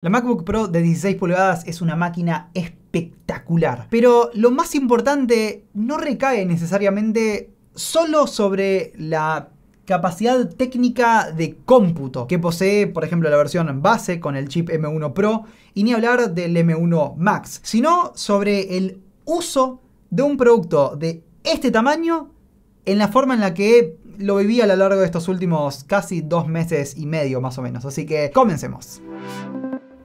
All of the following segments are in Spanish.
La MacBook Pro de 16 pulgadas es una máquina espectacular, pero lo más importante no recae necesariamente solo sobre la capacidad técnica de cómputo que posee, por ejemplo, la versión base con el chip M1 Pro y ni hablar del M1 Max, sino sobre el uso de un producto de este tamaño en la forma en la que lo viví a lo largo de estos últimos casi 2 meses y medio más o menos. Así que comencemos.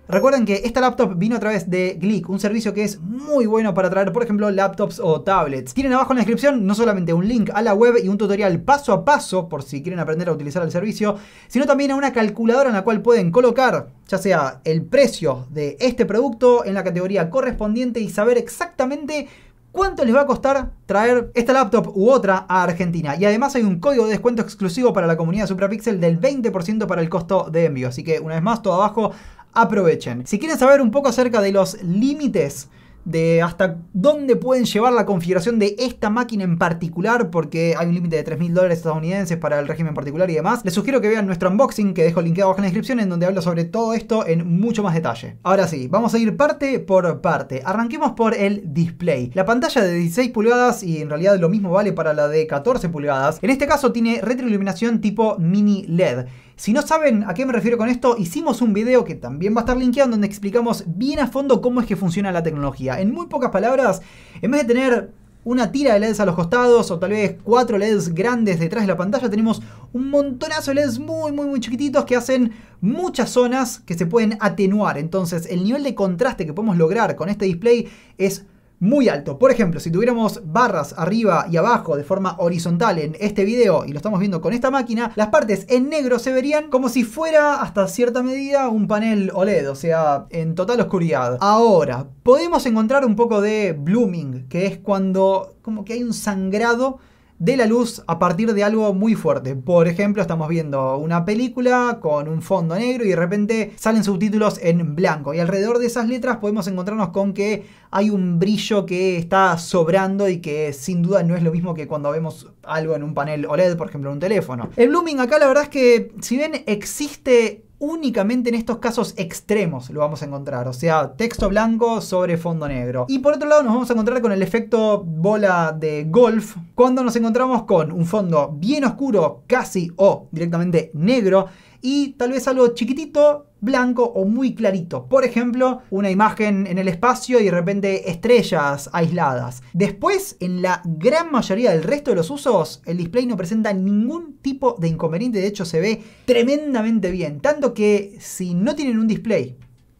Recuerden que esta laptop vino a través de Glick, un servicio que es muy bueno para traer, por ejemplo, laptops o tablets. Tienen abajo en la descripción no solamente un link a la web y un tutorial paso a paso por si quieren aprender a utilizar el servicio, sino también a una calculadora en la cual pueden colocar ya sea el precio de este producto en la categoría correspondiente y saber exactamente cuánto les va a costar traer esta laptop u otra a Argentina. Y además hay un código de descuento exclusivo para la comunidad Suprapixel del 20% para el costo de envío. Así que una vez más, todo abajo, aprovechen. Si quieren saber un poco acerca de los límites de hasta dónde pueden llevar la configuración de esta máquina en particular, porque hay un límite de $3.000 estadounidenses para el régimen particular y demás, les sugiero que vean nuestro unboxing que dejo linkeado abajo en la descripción, en donde hablo sobre todo esto en mucho más detalle. Ahora sí, vamos a ir parte por parte. Arranquemos por el display. La pantalla de 16 pulgadas, y en realidad lo mismo vale para la de 14 pulgadas, en este caso tiene retroiluminación tipo mini LED. Si no saben a qué me refiero con esto, hicimos un video que también va a estar linkeado donde explicamos bien a fondo cómo es que funciona la tecnología. En muy pocas palabras, en vez de tener una tira de LEDs a los costados o tal vez 4 LEDs grandes detrás de la pantalla, tenemos un montonazo de LEDs muy chiquititos que hacen muchas zonas que se pueden atenuar. Entonces el nivel de contraste que podemos lograr con este display es muy alto. Por ejemplo, si tuviéramos barras arriba y abajo de forma horizontal en este video y lo estamos viendo con esta máquina, las partes en negro se verían como si fuera hasta cierta medida un panel OLED, o sea, en total oscuridad. Ahora, podemos encontrar un poco de blooming, que es cuando como que hay un sangrado de la luz a partir de algo muy fuerte. Por ejemplo, estamos viendo una película con un fondo negro y de repente salen subtítulos en blanco. Y alrededor de esas letras podemos encontrarnos con que hay un brillo que está sobrando y que sin duda no es lo mismo que cuando vemos algo en un panel OLED, por ejemplo en un teléfono. El blooming acá la verdad es que si bien existe únicamente en estos casos extremos lo vamos a encontrar, o sea, texto blanco sobre fondo negro. Y por otro lado nos vamos a encontrar con el efecto bola de golf, cuando nos encontramos con un fondo bien oscuro, casi o directamente negro, y tal vez algo chiquitito, blanco o muy clarito. Por ejemplo, una imagen en el espacio y de repente estrellas aisladas. Después, en la gran mayoría del resto de los usos, el display no presenta ningún tipo de inconveniente. De hecho, se ve tremendamente bien. Tanto que si no tienen un display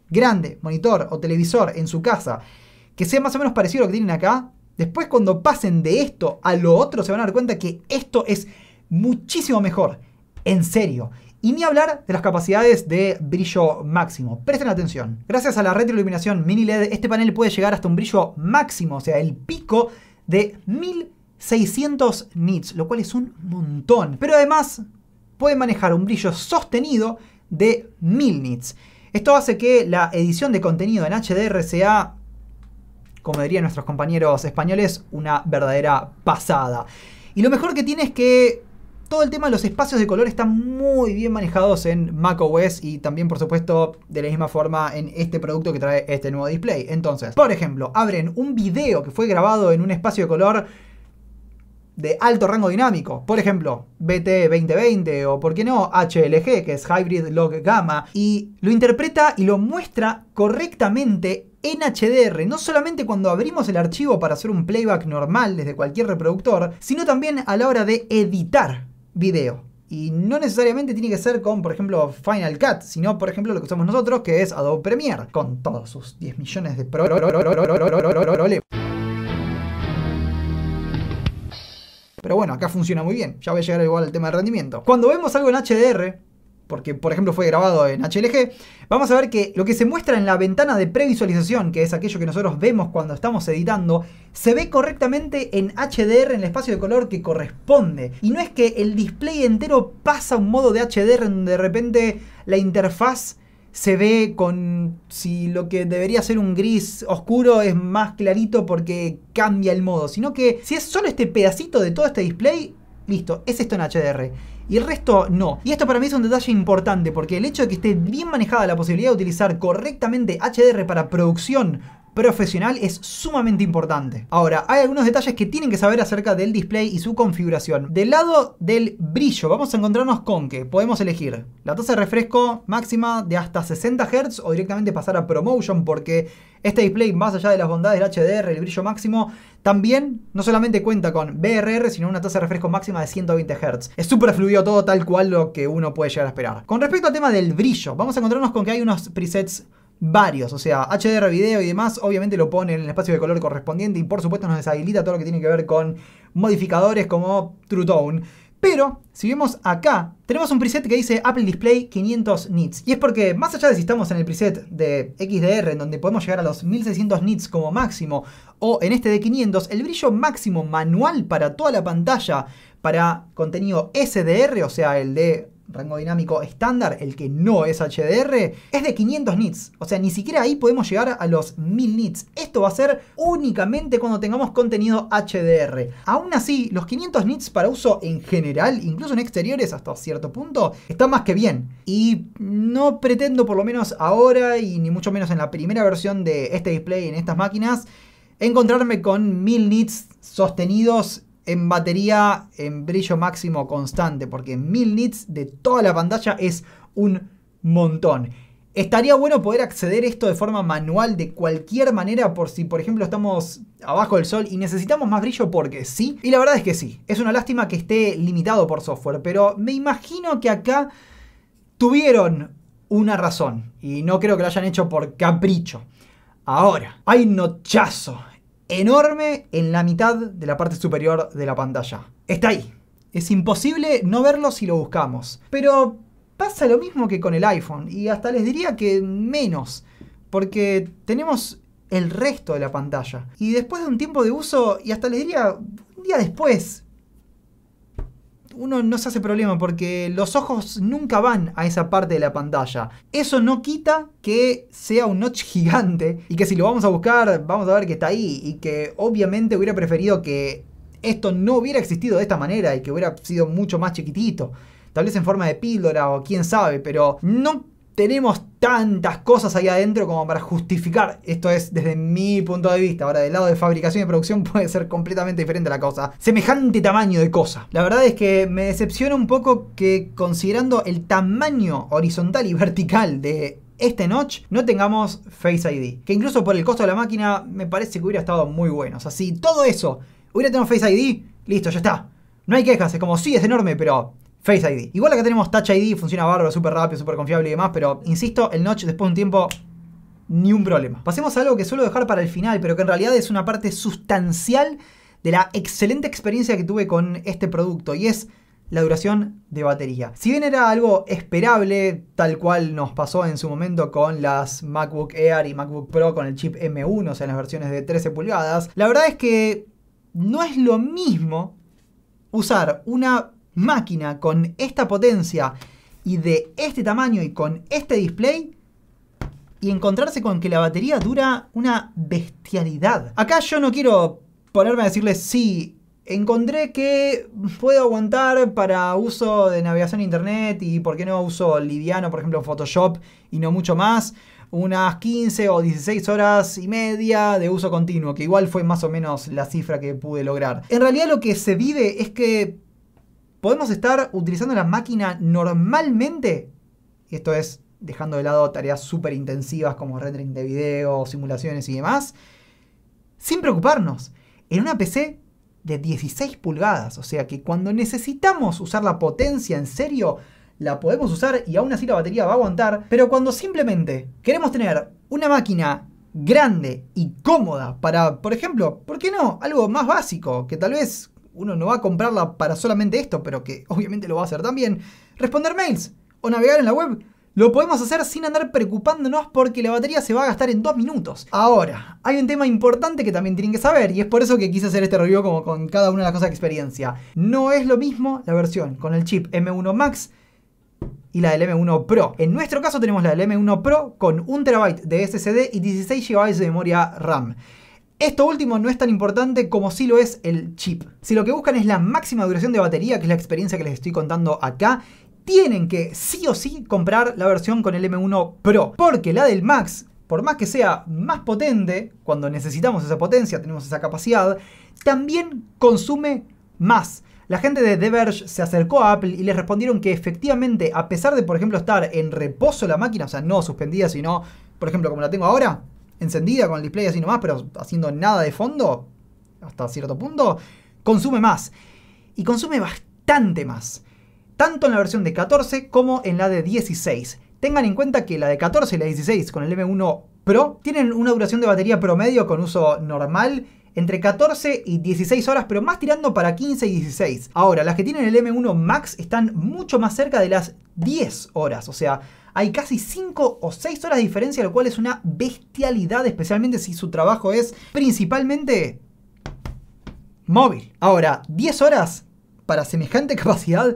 grande, monitor o televisor en su casa, que sea más o menos parecido a lo que tienen acá, después cuando pasen de esto a lo otro se van a dar cuenta que esto es muchísimo mejor. En serio. Y ni hablar de las capacidades de brillo máximo. Presten atención. Gracias a la retroiluminación mini LED, este panel puede llegar hasta un brillo máximo, o sea, el pico de 1600 nits, lo cual es un montón. Pero además puede manejar un brillo sostenido de 1000 nits. Esto hace que la edición de contenido en HDR sea, como dirían nuestros compañeros españoles, una verdadera pasada. Y lo mejor que tiene es que todo el tema de los espacios de color están muy bien manejados en macOS y también, por supuesto, de la misma forma en este producto que trae este nuevo display. Entonces, por ejemplo, abren un video que fue grabado en un espacio de color de alto rango dinámico, por ejemplo, BT 2020 o, por qué no, HLG, que es Hybrid Log Gamma, y lo interpreta y lo muestra correctamente en HDR, no solamente cuando abrimos el archivo para hacer un playback normal desde cualquier reproductor, sino también a la hora de editar video. Y no necesariamente tiene que ser con, por ejemplo, Final Cut, sino, por ejemplo, lo que usamos nosotros, que es Adobe Premiere, con todos sus 10 millones de Pero bueno, acá funciona muy bien. Ya voy a llegar igual al tema del rendimiento. Cuando vemos algo en HDR, porque por ejemplo fue grabado en HLG, vamos a ver que lo que se muestra en la ventana de previsualización, que es aquello que nosotros vemos cuando estamos editando, se ve correctamente en HDR en el espacio de color que corresponde. Y no es que el display entero pasa a un modo de HDR en donde de repente la interfaz se ve con, si lo que debería ser un gris oscuro es más clarito porque cambia el modo, sino que si es solo este pedacito de todo este display, listo, es esto en HDR. y el resto no. Y esto para mí es un detalle importante, porque el hecho de que esté bien manejada la posibilidad de utilizar correctamente HDR para producción profesional es sumamente importante. Ahora, hay algunos detalles que tienen que saber acerca del display y su configuración. Del lado del brillo, vamos a encontrarnos con que podemos elegir la tasa de refresco máxima de hasta 60 Hz o directamente pasar a ProMotion, porque este display, más allá de las bondades del HDR, el brillo máximo, también no solamente cuenta con BRR, sino una tasa de refresco máxima de 120 Hz. Es súper fluido todo, tal cual lo que uno puede llegar a esperar. Con respecto al tema del brillo, vamos a encontrarnos con que hay unos presets varios, o sea, HDR video y demás, obviamente lo pone en el espacio de color correspondiente y por supuesto nos deshabilita todo lo que tiene que ver con modificadores como True Tone. Pero, si vemos acá, tenemos un preset que dice Apple Display 500 nits. Y es porque, más allá de si estamos en el preset de XDR, en donde podemos llegar a los 1600 nits como máximo, o en este de 500, el brillo máximo manual para toda la pantalla para contenido SDR, o sea, el de rango dinámico estándar, el que no es HDR, es de 500 nits. O sea, ni siquiera ahí podemos llegar a los 1000 nits. Esto va a ser únicamente cuando tengamos contenido HDR. Aún así, los 500 nits para uso en general, incluso en exteriores hasta cierto punto, está más que bien. Y no pretendo, por lo menos ahora, y ni mucho menos en la primera versión de este display en estas máquinas, encontrarme con 1000 nits sostenidos en batería en brillo máximo constante, porque 1000 nits de toda la pantalla es un montón. Estaría bueno poder acceder a esto de forma manual de cualquier manera, por si por ejemplo estamos abajo del sol y necesitamos más brillo, porque sí. Y la verdad es que sí, es una lástima que esté limitado por software, pero me imagino que acá tuvieron una razón y no creo que lo hayan hecho por capricho. Ahora, hay un nochazo enorme en la mitad de la parte superior de la pantalla. Está ahí. Es imposible no verlo si lo buscamos. Pero pasa lo mismo que con el iPhone. Y hasta les diría que menos. Porque tenemos el resto de la pantalla. Y después de un tiempo de uso, y hasta les diría un día después, uno no se hace problema porque los ojos nunca van a esa parte de la pantalla. Eso no quita que sea un notch gigante y que si lo vamos a buscar vamos a ver que está ahí, y que obviamente hubiera preferido que esto no hubiera existido de esta manera y que hubiera sido mucho más chiquitito. Tal vez en forma de píldora o quién sabe, pero no tenemos tantas cosas ahí adentro como para justificar. Esto es desde mi punto de vista. Ahora, del lado de fabricación y producción puede ser completamente diferente la cosa. Semejante tamaño de cosa. La verdad es que me decepciona un poco que, considerando el tamaño horizontal y vertical de este notch, no tengamos Face ID. Que incluso por el costo de la máquina me parece que hubiera estado muy bueno. O sea, si todo eso hubiera tenido Face ID, listo, ya está. No hay quejas, es como, sí, es enorme, pero Face ID. Igual acá tenemos Touch ID, funciona bárbaro, súper rápido, súper confiable y demás, pero insisto, el notch después de un tiempo, ni un problema. Pasemos a algo que suelo dejar para el final, pero que en realidad es una parte sustancial de la excelente experiencia que tuve con este producto, y es la duración de batería. Si bien era algo esperable, tal cual nos pasó en su momento con las MacBook Air y MacBook Pro con el chip M1, o sea, en las versiones de 13 pulgadas, la verdad es que no es lo mismo usar una máquina con esta potencia y de este tamaño y con este display y encontrarse con que la batería dura una bestialidad. Acá yo no quiero ponerme a decirles sí, encontré que puedo aguantar para uso de navegación a internet y por qué no uso liviano, por ejemplo Photoshop y no mucho más, unas 15 o 16 horas y media de uso continuo, que igual fue más o menos la cifra que pude lograr. En realidad lo que se vive es que podemos estar utilizando la máquina normalmente, y esto es dejando de lado tareas súper intensivas como rendering de video, simulaciones y demás, sin preocuparnos, en una PC de 16 pulgadas. O sea que cuando necesitamos usar la potencia en serio, la podemos usar y aún así la batería va a aguantar. Pero cuando simplemente queremos tener una máquina grande y cómoda para, por ejemplo, ¿por qué no? Algo más básico, que tal vez uno no va a comprarla para solamente esto, pero que obviamente lo va a hacer también. Responder mails o navegar en la web, lo podemos hacer sin andar preocupándonos porque la batería se va a gastar en 2 minutos. Ahora, hay un tema importante que también tienen que saber, y es por eso que quise hacer este review como con cada una de las cosas de experiencia. No es lo mismo la versión con el chip M1 Max y la del M1 Pro. En nuestro caso tenemos la del M1 Pro con 1 TB de SSD y 16 GB de memoria RAM. Esto último no es tan importante como sí lo es el chip. Si lo que buscan es la máxima duración de batería, que es la experiencia que les estoy contando acá, tienen que sí o sí comprar la versión con el M1 Pro. Porque la del Max, por más que sea más potente, cuando necesitamos esa potencia, tenemos esa capacidad, también consume más. La gente de The Verge se acercó a Apple y les respondieron que efectivamente, a pesar de, por ejemplo, estar en reposo la máquina, o sea, no suspendida, sino, por ejemplo, como la tengo ahora, encendida con el display así nomás, pero haciendo nada de fondo, hasta cierto punto, consume más. Y consume bastante más. Tanto en la versión de 14 como en la de 16. Tengan en cuenta que la de 14 y la de 16 con el M1 Pro tienen una duración de batería promedio con uso normal entre 14 y 16 horas, pero más tirando para 15 y 16. Ahora, las que tienen el M1 Max están mucho más cerca de las 10 horas. O sea, hay casi 5 o 6 horas de diferencia, lo cual es una bestialidad, especialmente si su trabajo es principalmente móvil. Ahora, 10 horas para semejante capacidad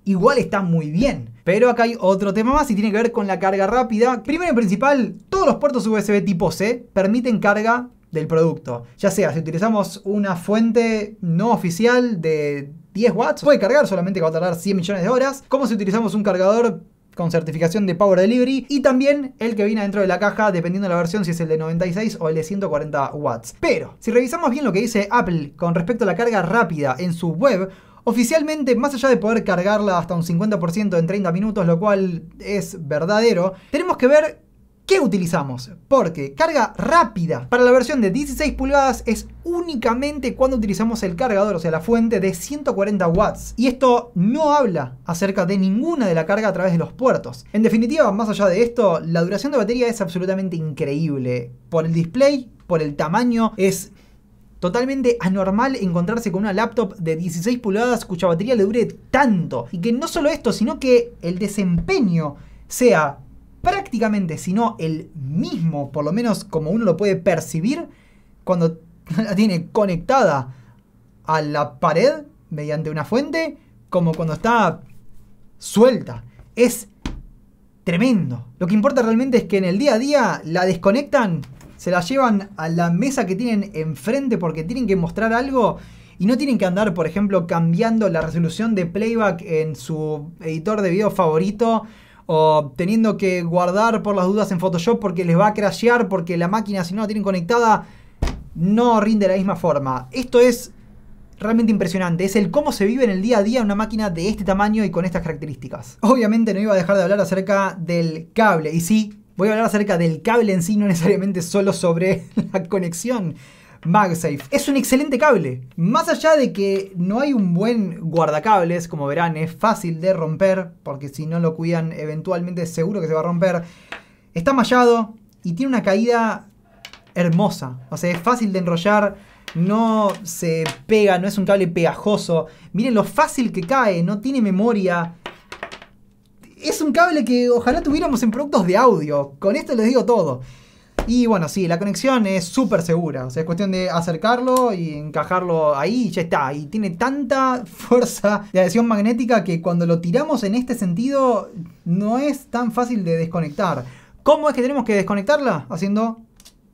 igual está muy bien. Pero acá hay otro tema más y tiene que ver con la carga rápida. Primero y principal, todos los puertos USB tipo C permiten carga del producto. Ya sea, si utilizamos una fuente no oficial de 10 watts, puede cargar, solamente que va a tardar 100 millones de horas. Como si utilizamos un cargador con certificación de Power Delivery. Y también el que viene dentro de la caja, dependiendo de la versión, si es el de 96 o el de 140 watts. Pero, si revisamos bien lo que dice Apple con respecto a la carga rápida en su web, oficialmente, más allá de poder cargarla hasta un 50% en 30 minutos, lo cual es verdadero, tenemos que ver qué utilizamos. Porque carga rápida para la versión de 16 pulgadas es únicamente cuando utilizamos el cargador, o sea, la fuente de 140 watts. Y esto no habla acerca de ninguna de la carga a través de los puertos. En definitiva, más allá de esto, la duración de batería es absolutamente increíble. Por el display, por el tamaño, es totalmente anormal encontrarse con una laptop de 16 pulgadas cuya batería le dure tanto. Y que no solo esto, sino que el desempeño sea prácticamente, sino el mismo, por lo menos como uno lo puede percibir cuando la tiene conectada a la pared mediante una fuente, como cuando está suelta. Es tremendo. Lo que importa realmente es que en el día a día la desconectan, se la llevan a la mesa que tienen enfrente porque tienen que mostrar algo y no tienen que andar, por ejemplo, cambiando la resolución de playback en su editor de video favorito, o teniendo que guardar por las dudas en Photoshop porque les va a crashear, porque la máquina, si no la tienen conectada, no rinde de la misma forma. Esto es realmente impresionante. Es el cómo se vive en el día a día una máquina de este tamaño y con estas características. Obviamente no iba a dejar de hablar acerca del cable. Y sí, voy a hablar acerca del cable en sí, no necesariamente solo sobre la conexión. MagSafe es un excelente cable. Más allá de que no hay un buen guardacables, como verán, es fácil de romper, porque si no lo cuidan eventualmente seguro que se va a romper. Está mallado y tiene una caída hermosa. O sea, es fácil de enrollar, no se pega, no es un cable pegajoso. Miren lo fácil que cae, no tiene memoria. Es un cable que ojalá tuviéramos en productos de audio. Con esto les digo todo. Y bueno, sí, la conexión es súper segura. O sea, es cuestión de acercarlo y encajarlo ahí y ya está. Y tiene tanta fuerza de adhesión magnética que cuando lo tiramos en este sentido no es tan fácil de desconectar. ¿Cómo es que tenemos que desconectarla? Haciendo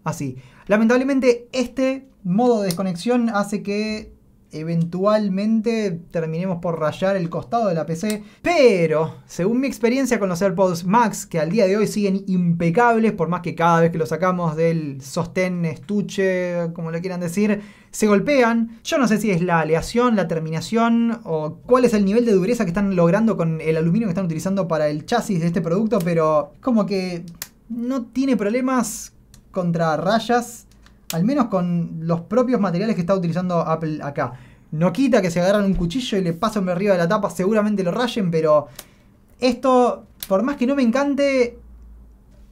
así. Lamentablemente este modo de desconexión hace que eventualmente terminemos por rayar el costado de la PC, pero según mi experiencia con los AirPods Max, que al día de hoy siguen impecables, por más que cada vez que lo sacamos del sostén, estuche, como le quieran decir, se golpean. Yo no sé si es la aleación, la terminación o cuál es el nivel de dureza que están logrando con el aluminio que están utilizando para el chasis de este producto, pero como que no tiene problemas contra rayas, al menos con los propios materiales que está utilizando Apple acá. No quita que se agarran un cuchillo y le pasan por arriba de la tapa, seguramente lo rayen, pero esto, por más que no me encante,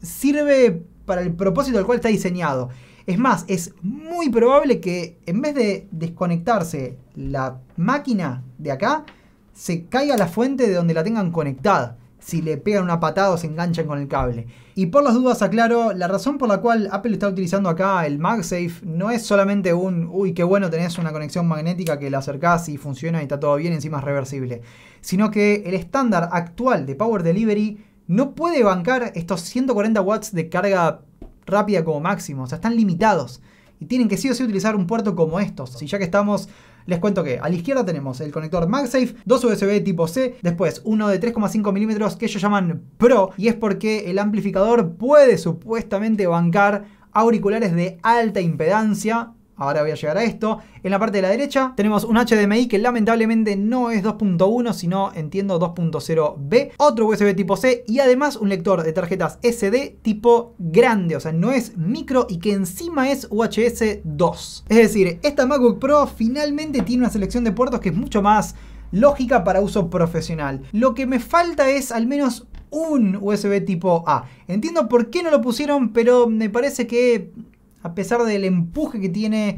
sirve para el propósito al cual está diseñado. Es más, es muy probable que en vez de desconectarse la máquina de acá, se caiga la fuente de donde la tengan conectada, si le pegan una patada o se enganchan con el cable. Y por las dudas aclaro, la razón por la cual Apple está utilizando acá el MagSafe no es solamente un uy, qué bueno, tenés una conexión magnética que la acercás y funciona y está todo bien, encima es reversible, sino que el estándar actual de Power Delivery no puede bancar estos 140 watts de carga rápida como máximo, o sea, están limitados. Y tienen que sí o sí utilizar un puerto como estos. Y ya que estamos, les cuento que a la izquierda tenemos el conector MagSafe, dos USB tipo C, después uno de 3,5 milímetros que ellos llaman Pro, y es porque el amplificador puede supuestamente bancar auriculares de alta impedancia. Ahora voy a llegar a esto. En la parte de la derecha tenemos un HDMI que lamentablemente no es 2.1, sino, entiendo, 2.0B. Otro USB tipo C y además un lector de tarjetas SD tipo grande. O sea, no es micro y que encima es UHS 2. Es decir, esta MacBook Pro finalmente tiene una selección de puertos que es mucho más lógica para uso profesional. Lo que me falta es al menos un USB tipo A. Entiendo por qué no lo pusieron, pero me parece que a pesar del empuje que tiene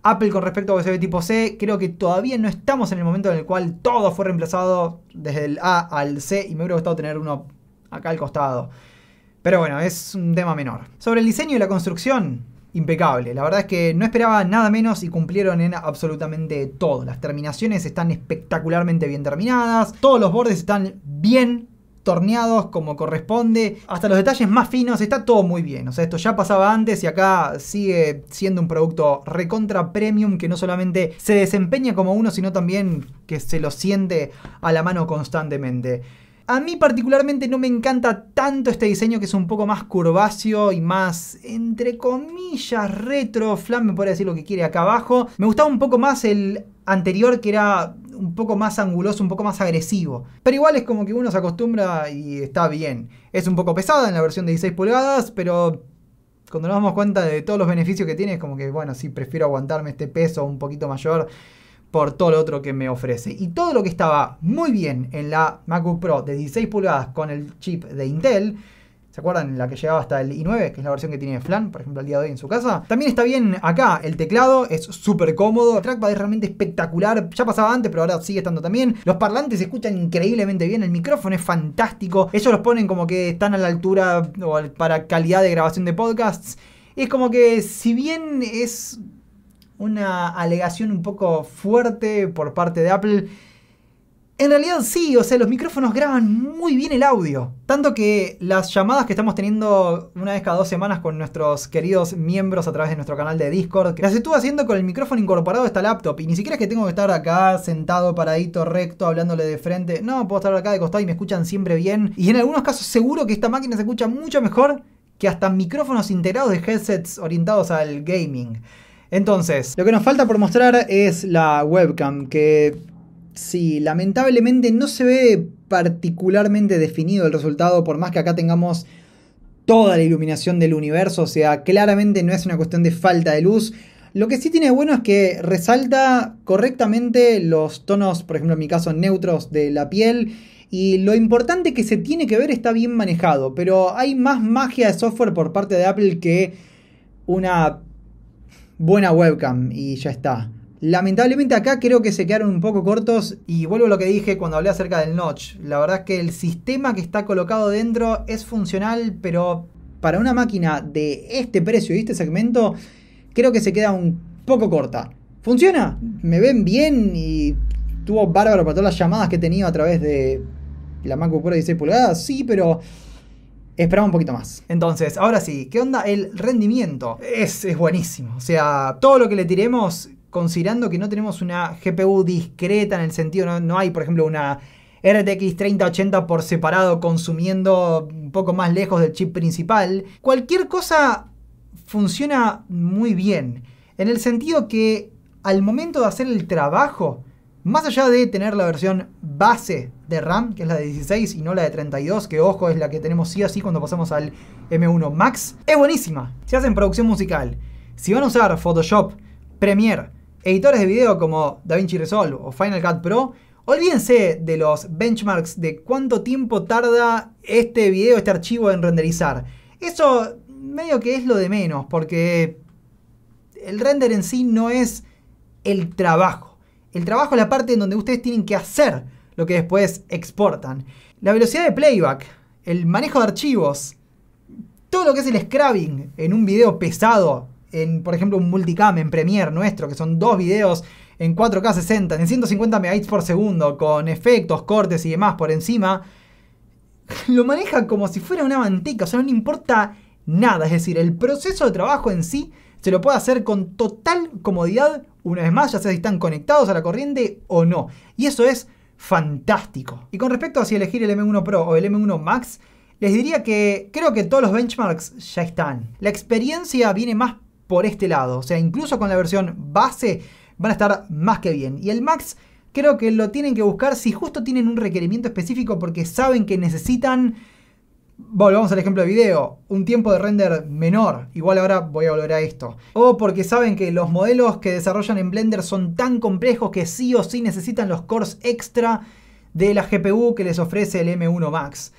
Apple con respecto a USB tipo C, creo que todavía no estamos en el momento en el cual todo fue reemplazado desde el A al C y me hubiera gustado tener uno acá al costado. Pero bueno, es un tema menor. Sobre el diseño y la construcción, impecable. La verdad es que no esperaba nada menos y cumplieron en absolutamente todo. Las terminaciones están espectacularmente bien terminadas, todos los bordes están bien torneados como corresponde, hasta los detalles más finos, está todo muy bien. O sea, esto ya pasaba antes y acá sigue siendo un producto recontra premium que no solamente se desempeña como uno, sino también que se lo siente a la mano constantemente. A mí particularmente no me encanta tanto este diseño, que es un poco más curváceo y más, entre comillas, retro. Flan me puede decir lo que quiere acá abajo. Me gustaba un poco más el anterior, que era un poco más anguloso, un poco más agresivo. Pero igual es como que uno se acostumbra y está bien. Es un poco pesada en la versión de 16 pulgadas, pero cuando nos damos cuenta de todos los beneficios que tiene, es como que, bueno, sí, prefiero aguantarme este peso un poquito mayor por todo lo otro que me ofrece. Y todo lo que estaba muy bien en la MacBook Pro de 16 pulgadas con el chip de Intel, ¿se acuerdan? La que llegaba hasta el i9, que es la versión que tiene Flan, por ejemplo, al día de hoy en su casa. También está bien acá. El teclado es súper cómodo. El trackpad es realmente espectacular. Ya pasaba antes, pero ahora sigue estando también. Los parlantes se escuchan increíblemente bien. El micrófono es fantástico. Ellos los ponen como que están a la altura o para calidad de grabación de podcasts. Es como que, si bien es una alegación un poco fuerte por parte de Apple, en realidad sí, o sea, los micrófonos graban muy bien el audio. Tanto que las llamadas que estamos teniendo una vez cada 2 semanas con nuestros queridos miembros a través de nuestro canal de Discord, las estuve haciendo con el micrófono incorporado a esta laptop. Y ni siquiera es que tengo que estar acá sentado, paradito, recto, hablándole de frente. No, puedo estar acá de costado y me escuchan siempre bien. Y en algunos casos seguro que esta máquina se escucha mucho mejor que hasta micrófonos integrados de headsets orientados al gaming. Entonces, lo que nos falta por mostrar es la webcam, que sí, lamentablemente no se ve particularmente definido el resultado, por más que acá tengamos toda la iluminación del universo. O sea, claramente no es una cuestión de falta de luz. Lo que sí tiene de bueno es que resalta correctamente los tonos, por ejemplo en mi caso, neutros de la piel. Y lo importante que se tiene que ver está bien manejado, pero hay más magia de software por parte de Apple que una buena webcam y ya está. Lamentablemente acá creo que se quedaron un poco cortos y vuelvo a lo que dije cuando hablé acerca del notch. La verdad es que el sistema que está colocado dentro es funcional, pero para una máquina de este precio y este segmento creo que se queda un poco corta. ¿Funciona? ¿Me ven bien? Y estuvo bárbaro para todas las llamadas que he tenido a través de la MacBook Pro de 16 pulgadas, sí, pero esperaba un poquito más. Entonces, ahora sí, ¿qué onda el rendimiento? Es buenísimo. O sea, todo lo que le tiremos, considerando que no tenemos una GPU discreta en el sentido, no hay, por ejemplo, una RTX 3080 por separado consumiendo un poco más lejos del chip principal. Cualquier cosa funciona muy bien. En el sentido que al momento de hacer el trabajo, más allá de tener la versión base de RAM, que es la de 16 y no la de 32, que ojo es la que tenemos sí o sí cuando pasamos al M1 Max, es buenísima. Si hacen producción musical, si van a usar Photoshop, Premiere, editores de video como DaVinci Resolve o Final Cut Pro, olvídense de los benchmarks de cuánto tiempo tarda este video, este archivo en renderizar. Eso medio que es lo de menos, porque el render en sí no es el trabajo. El trabajo es la parte en donde ustedes tienen que hacer lo que después exportan. La velocidad de playback, el manejo de archivos, todo lo que es el scrubbing en un video pesado, en por ejemplo un multicam en Premiere nuestro, que son 2 videos en 4K 60, en 150 MB por segundo, con efectos, cortes y demás por encima, lo maneja como si fuera una manteca. O sea, no le importa nada. Es decir, el proceso de trabajo en sí se lo puede hacer con total comodidad, una vez más, ya sea si están conectados a la corriente o no. Y eso es fantástico. Y con respecto a si elegir el M1 Pro o el M1 Max, les diría que creo que todos los benchmarks ya están. La experiencia viene más por este lado. O sea, incluso con la versión base van a estar más que bien. Y el Max creo que lo tienen que buscar si justo tienen un requerimiento específico porque saben que necesitan, volvamos al ejemplo de video, un tiempo de render menor. Igual ahora voy a volver a esto. O porque saben que los modelos que desarrollan en Blender son tan complejos que sí o sí necesitan los cores extra de la GPU que les ofrece el M1 Max.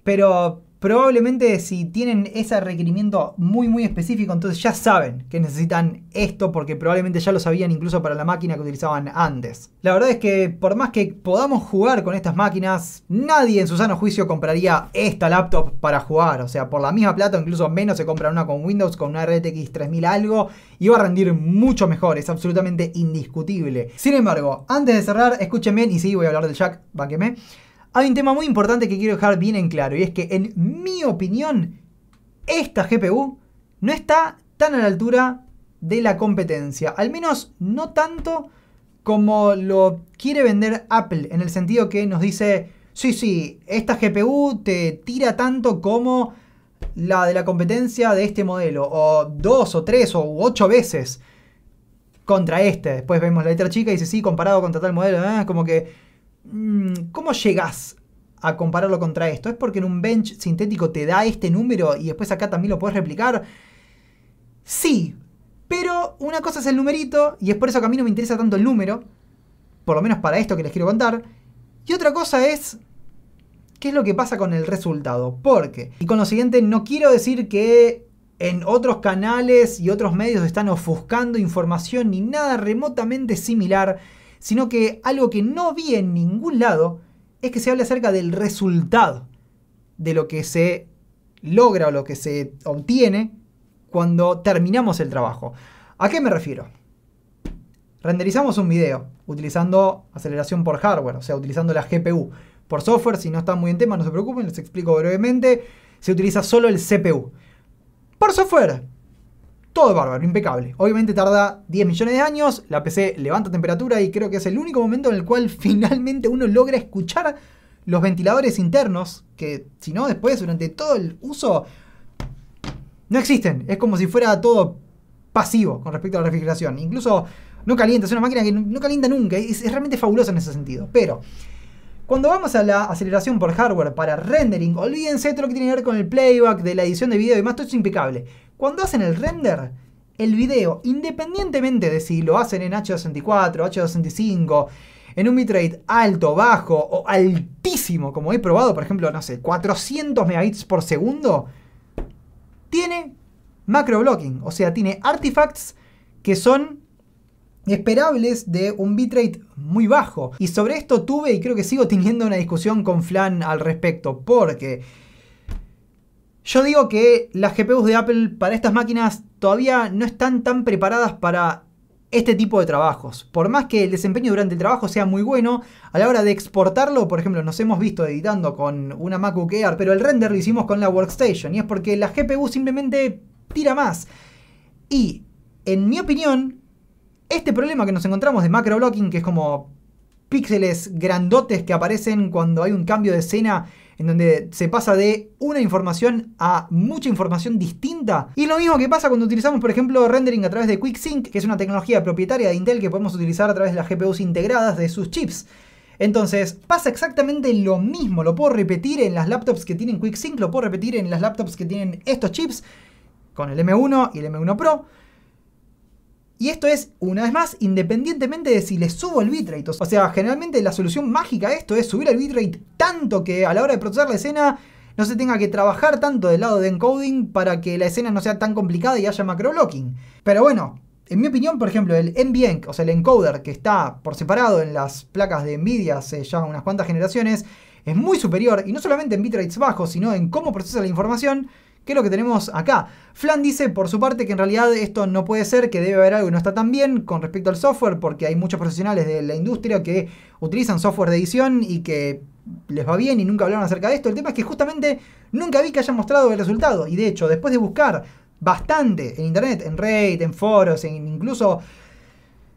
Pero probablemente si tienen ese requerimiento muy específico, entonces ya saben que necesitan esto porque probablemente ya lo sabían incluso para la máquina que utilizaban antes. La verdad es que por más que podamos jugar con estas máquinas, nadie en su sano juicio compraría esta laptop para jugar. O sea, por la misma plata o incluso menos se compra una con Windows, con una RTX 3000 algo y va a rendir mucho mejor. Es absolutamente indiscutible. Sin embargo, antes de cerrar, escuchen bien y sí, voy a hablar del jack, bánquenme. Hay un tema muy importante que quiero dejar bien en claro y es que en mi opinión esta GPU no está tan a la altura de la competencia, al menos no tanto como lo quiere vender Apple, en el sentido que nos dice sí, esta GPU te tira tanto como la de la competencia de este modelo, o 2 o 3 o 8 veces contra este. Después vemos la letra chica y dice sí, comparado contra tal modelo, como que ¿cómo llegás a compararlo contra esto? ¿Es porque en un bench sintético te da este número y después acá también lo puedes replicar? Sí, pero una cosa es el numerito y es por eso que a mí no me interesa tanto el número, por lo menos para esto que les quiero contar. Y otra cosa es qué es lo que pasa con el resultado. Porque, y con lo siguiente no quiero decir que en otros canales y otros medios están ofuscando información ni nada remotamente similar, sino que algo que no vi en ningún lado es que se hable acerca del resultado de lo que se logra o lo que se obtiene cuando terminamos el trabajo. ¿A qué me refiero? Renderizamos un video utilizando aceleración por hardware, o sea, utilizando la GPU. Por software, si no están muy en tema, no se preocupen, les explico brevemente. Se utiliza solo el CPU. Por software, todo bárbaro, impecable. Obviamente tarda 10 millones de años, la PC levanta temperatura y creo que es el único momento en el cual finalmente uno logra escuchar los ventiladores internos, que si no después durante todo el uso no existen. Es como si fuera todo pasivo con respecto a la refrigeración. Incluso no calienta, es una máquina que no calienta nunca, es realmente fabulosa en ese sentido. Pero cuando vamos a la aceleración por hardware para rendering, olvídense de todo lo que tiene que ver con el playback, de la edición de video y demás, todo es impecable. Cuando hacen el render, el video, independientemente de si lo hacen en H264, H265, en un bitrate alto, bajo o altísimo, como he probado, por ejemplo, no sé, 400 megabits por segundo, tiene macro blocking, o sea, tiene artifacts que son esperables de un bitrate muy bajo. Y sobre esto tuve y creo que sigo teniendo una discusión con Flan al respecto, porque yo digo que las GPUs de Apple para estas máquinas todavía no están tan preparadas para este tipo de trabajos. Por más que el desempeño durante el trabajo sea muy bueno, a la hora de exportarlo, por ejemplo, nos hemos visto editando con una MacBook Air, pero el render lo hicimos con la Workstation, y es porque la GPU simplemente tira más. Y, en mi opinión, este problema que nos encontramos de macro blocking, que es como píxeles grandotes que aparecen cuando hay un cambio de escena en donde se pasa de una información a mucha información distinta. Y lo mismo que pasa cuando utilizamos, por ejemplo, rendering a través de QuickSync, que es una tecnología propietaria de Intel que podemos utilizar a través de las GPUs integradas de sus chips. Entonces, pasa exactamente lo mismo. Lo puedo repetir en las laptops que tienen QuickSync, lo puedo repetir en las laptops que tienen estos chips, con el M1 y el M1 Pro. Y esto es, una vez más, independientemente de si le subo el bitrate. O sea, generalmente la solución mágica a esto es subir el bitrate tanto que a la hora de procesar la escena no se tenga que trabajar tanto del lado de encoding para que la escena no sea tan complicada y haya macro blocking. Pero bueno, en mi opinión, por ejemplo, el NVENC, o sea, el encoder que está por separado en las placas de Nvidia hace ya unas cuantas generaciones, es muy superior, y no solamente en bitrates bajos, sino en cómo procesa la información, que es lo que tenemos acá. Flan dice por su parte que en realidad esto no puede ser, que debe haber algo que no está tan bien con respecto al software, porque hay muchos profesionales de la industria que utilizan software de edición y que les va bien y nunca hablaron acerca de esto. El tema es que justamente nunca vi que hayan mostrado el resultado. Y de hecho, después de buscar bastante en internet, en Reddit, en foros, incluso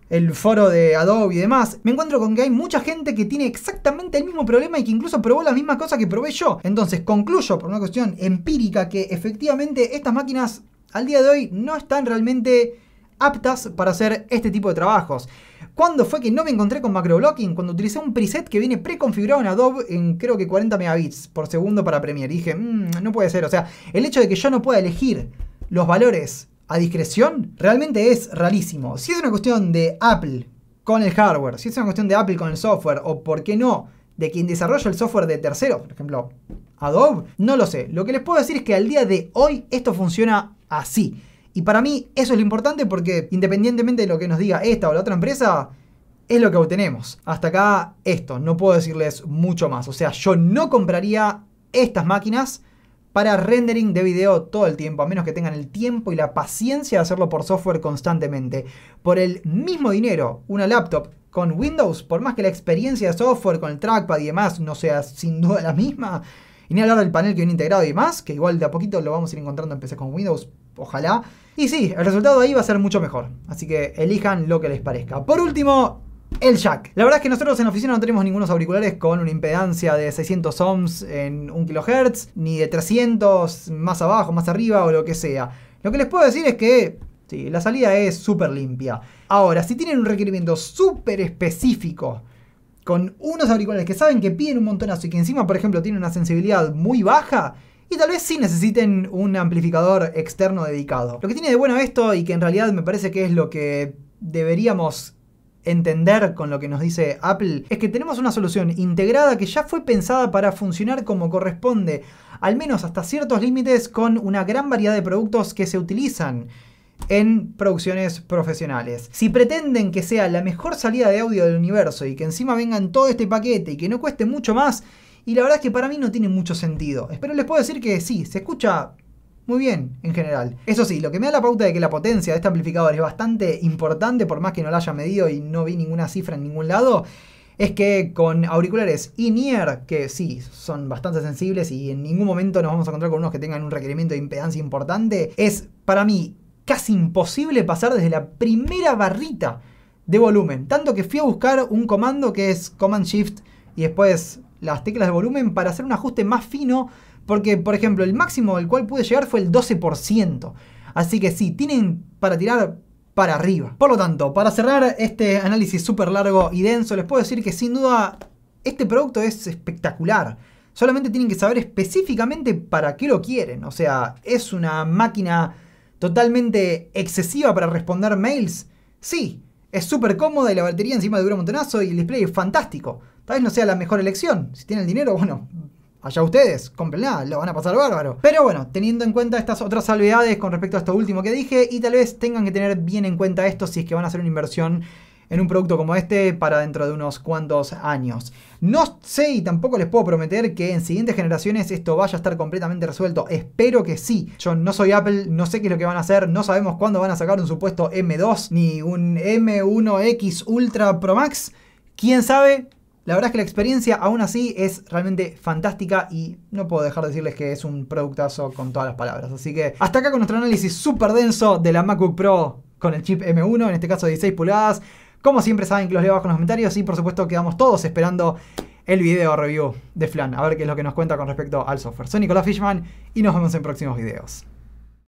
el foro de Adobe y demás, me encuentro con que hay mucha gente que tiene exactamente el mismo problema y que incluso probó las mismas cosas que probé yo. Entonces concluyo por una cuestión empírica que efectivamente estas máquinas al día de hoy no están realmente aptas para hacer este tipo de trabajos. ¿Cuándo fue que no me encontré con macroblocking? Cuando utilicé un preset que viene preconfigurado en Adobe en creo que 40 megabits por segundo para Premiere. Y dije, no puede ser. O sea, el hecho de que yo no pueda elegir los valores a discreción realmente es rarísimo. Si es una cuestión de Apple con el hardware, si es una cuestión de Apple con el software, o por qué no, de quien desarrolla el software de terceros, por ejemplo, Adobe, no lo sé. Lo que les puedo decir es que al día de hoy esto funciona así. Y para mí eso es lo importante porque independientemente de lo que nos diga esta o la otra empresa, es lo que obtenemos. Hasta acá esto, no puedo decirles mucho más. O sea, yo no compraría estas máquinas para rendering de video todo el tiempo, a menos que tengan el tiempo y la paciencia de hacerlo por software constantemente. Por el mismo dinero, una laptop con Windows, por más que la experiencia de software con el trackpad y demás no sea sin duda la misma, y ni hablar del panel que viene integrado y demás, que igual de a poquito lo vamos a ir encontrando en PC con Windows, ojalá. Y sí, el resultado ahí va a ser mucho mejor, así que elijan lo que les parezca. Por último, el jack. La verdad es que nosotros en la oficina no tenemos ningunos auriculares con una impedancia de 600 ohms en 1 kHz, ni de 300 más abajo, más arriba o lo que sea. Lo que les puedo decir es que sí, la salida es súper limpia. Ahora, si tienen un requerimiento súper específico, con unos auriculares que saben que piden un montonazo y que encima, por ejemplo, tienen una sensibilidad muy baja, y tal vez sí necesiten un amplificador externo dedicado. Lo que tiene de bueno esto, y que en realidad me parece que es lo que deberíamos entender con lo que nos dice Apple, es que tenemos una solución integrada que ya fue pensada para funcionar como corresponde, al menos hasta ciertos límites, con una gran variedad de productos que se utilizan en producciones profesionales. Si pretenden que sea la mejor salida de audio del universo y que encima venga en todo este paquete y que no cueste mucho más, y la verdad es que para mí no tiene mucho sentido. Pero les puedo decir que sí, se escucha muy bien en general. Eso sí, lo que me da la pauta de que la potencia de este amplificador es bastante importante, por más que no la haya medido y no vi ninguna cifra en ningún lado, es que con auriculares in-ear, que sí, son bastante sensibles y en ningún momento nos vamos a encontrar con unos que tengan un requerimiento de impedancia importante, es para mí casi imposible pasar desde la primera barrita de volumen. Tanto que fui a buscar un comando que es Command Shift y después las teclas de volumen para hacer un ajuste más fino, porque, por ejemplo, el máximo al cual pude llegar fue el 12%. Así que sí, tienen para tirar para arriba. Por lo tanto, para cerrar este análisis súper largo y denso, les puedo decir que sin duda este producto es espectacular. Solamente tienen que saber específicamente para qué lo quieren. O sea, ¿es una máquina totalmente excesiva para responder mails? Sí. Es súper cómoda y la batería encima dura un montonazo y el display es fantástico. Tal vez no sea la mejor elección. Si tienen el dinero, bueno, allá ustedes, cómprenla, lo van a pasar bárbaro. Pero bueno, teniendo en cuenta estas otras salvedades con respecto a esto último que dije, y tal vez tengan que tener bien en cuenta esto si es que van a hacer una inversión en un producto como este para dentro de unos cuantos años. No sé y tampoco les puedo prometer que en siguientes generaciones esto vaya a estar completamente resuelto. Espero que sí. Yo no soy Apple, no sé qué es lo que van a hacer, no sabemos cuándo van a sacar un supuesto M2 ni un M1X Ultra Pro Max. ¿Quién sabe? La verdad es que la experiencia aún así es realmente fantástica y no puedo dejar de decirles que es un productazo con todas las palabras. Así que hasta acá con nuestro análisis súper denso de la MacBook Pro con el chip M1, en este caso 16 pulgadas. Como siempre saben que los leo abajo en los comentarios y por supuesto quedamos todos esperando el video review de Flan, a ver qué es lo que nos cuenta con respecto al software. Soy Nicolás Fishman y nos vemos en próximos videos.